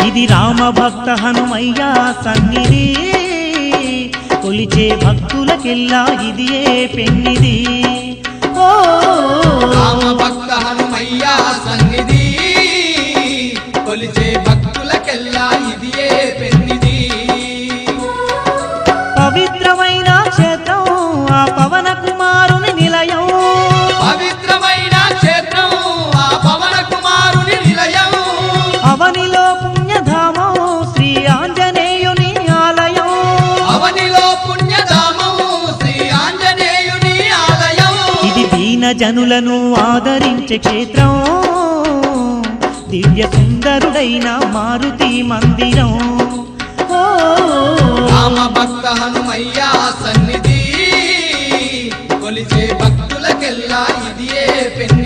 ఇది రామ భక్త హనుమయ్య సన్నిధి కొలిచే భక్తులకెల్లా ఇదియే పెన్నిది ఓ రామ భక్త హనుమయ్య సన్నిధి కొలిచే భక్తులకెల్లా ఇదియే పెన్నిది పవిత్రమైన క్షేత్రం ఆ పవన కుమారుని నిలయం పవిత్రమైన క్షేత్రం ఆ పవన కుమారుని నిలయం అవనిలో పుణ్యధామం శ్రీ ఆంజనేయుని ఆలయం అవనిలో పుణ్యధామం శ్రీ ఆంజనేయుని ఆలయం ఇది దీన జనులను ఆదరించే క్షేత్రం దివ్య సుందరుడైన మారుతి మందిరం ఓ రామ భక్త హనుమయ్య సన్నిధి కొలిచే భక్తులకెల్లా ఇదియే పెన్నిది